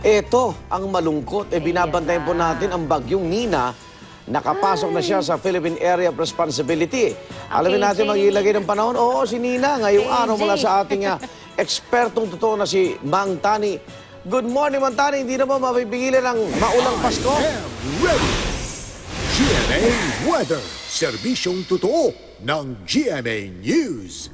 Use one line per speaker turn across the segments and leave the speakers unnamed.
Ito ang malungkot. Binabantayan po natin ang bagyong Nina. Nakapasok na siya sa Philippine Area of Responsibility. Alamin natin mag-ilagay ng panahon. Oo, si Nina. Ngayong araw mula sa ating ekspertong totoo na si Mang Tani. Good morning, Mang Tani. Hindi na ba mapipigilan ang maulang Pasko?
Ready! GMA Weather. Serbisyong totoo ng GMA News.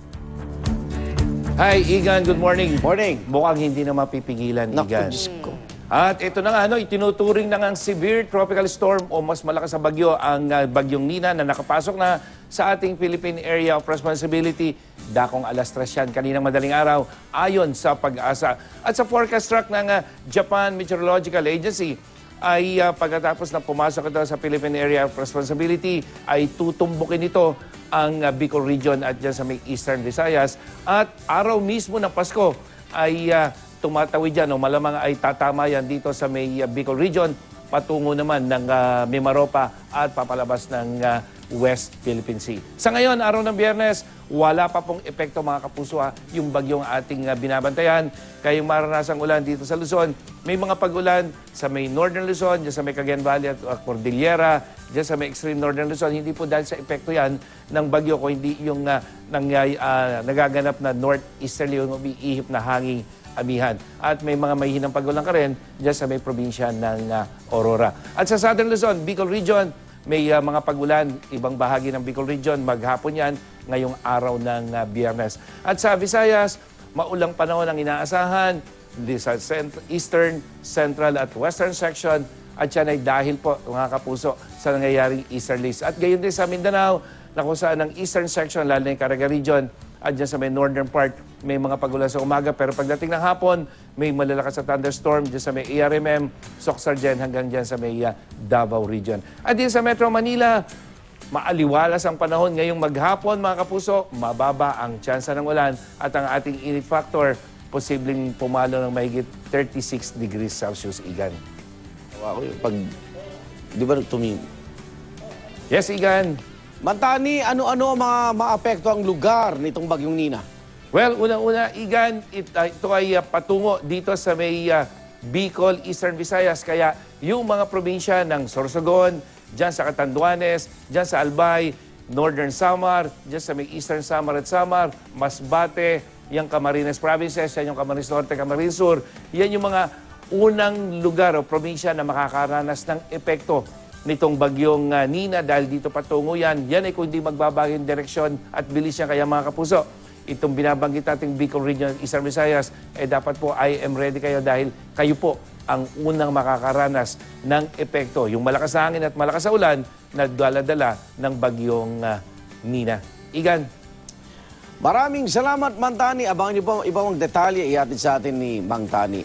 Hi, Igan. Good morning.
Morning.
Mukhang hindi na mapipigilan,
Naku,
Igan.
Diyos ko.
At ito na nga, itinuturing na nga severe tropical storm o mas malakas na bagyo ang bagyong Nina na nakapasok na sa ating Philippine Area of Responsibility. Dakong alas 3 yan kaninang madaling araw ayon sa Pag-asa. At sa forecast track ng Japan Meteorological Agency ay pagkatapos na pumasok ito sa Philippine Area of Responsibility ay tutumbukin ito ang Bicol Region at dyan sa may Eastern Visayas. At araw mismo ng Pasko ay tumatawid dyan o malamang ay tatama yan dito sa may Bicol Region patungo naman ng Mimaropa at papalabas ng West Philippine Sea. Sa ngayon, araw ng Biyernes, wala pa pong epekto mga kapuso yung bagyong ating binabantayan. Kayong maranasang ulan dito sa Luzon, may mga pag-ulan sa may Northern Luzon, dyan sa may Cagayan Valley at Cordillera, dyan sa may extreme Northern Luzon. Hindi po dahil sa epekto yan ng bagyo ko, hindi yung nagaganap na northeasterly yung umiihip na hanging amihan. At may mga mahihinang pag-ulan ka rin dyan sa may probinsya ng Aurora. At sa Southern Luzon, Bicol Region, may mga pag-ulan, ibang bahagi ng Bicol Region, maghapon yan ngayong araw ng Biyernes. At sa Visayas, maulang panahon ang inaasahan sa Eastern, Central at Western section. At yan ay dahil po, mga kapuso, sa nangyayaring easterlies. At gayon din sa Mindanao, na kung saan ang Eastern section, lalo na yung Caraga Region, at dyan sa may northern part, may mga pag-ulan sa umaga. Pero pagdating ng hapon, may malalakas na thunderstorm dyan sa may ARMM, Soxargen hanggang dyan sa may Davao Region. At din sa Metro Manila, maaliwalas ang panahon ngayong maghapon, mga kapuso. Mababa ang tsansa ng ulan at ang ating init factor, posibleng pumalo ng mahigit 36 degrees Celsius, Igan.
Ako, pag, di ba tumingin?
Yes, Igan.
Mang Tani, ano-ano mga maapekto ang lugar nitong bagyong Nina?
Well, unang-una, Igan, ito ay patungo dito sa may Bicol, Eastern Visayas. Kaya yung mga probinsya ng Sorsogon, dyan sa Catanduanes, dyan sa Albay, Northern Samar, dyan sa may Eastern Samar at Samar, Masbate, yung Camarines Provinces, yan yung Camarines Norte, Camarines Sur. Yan yung mga unang lugar o probinsya na makakaranas ng epekto nitong bagyong Nina dahil dito patungo yan. Yan ay kung hindi magbabago yung direksyon at bilis yan. Kaya mga kapuso, itong binabanggit nating Bicol Region at Eastern Visayas, dapat po I am ready kayo dahil kayo po ang unang makakaranas ng epekto. Yung malakas na hangin at malakas na ulan na dala-dala ng bagyong Nina. Igan.
Maraming salamat, Mang Tani. Abangan niyo po ibang detalye ihatid sa atin ni Mang Tani.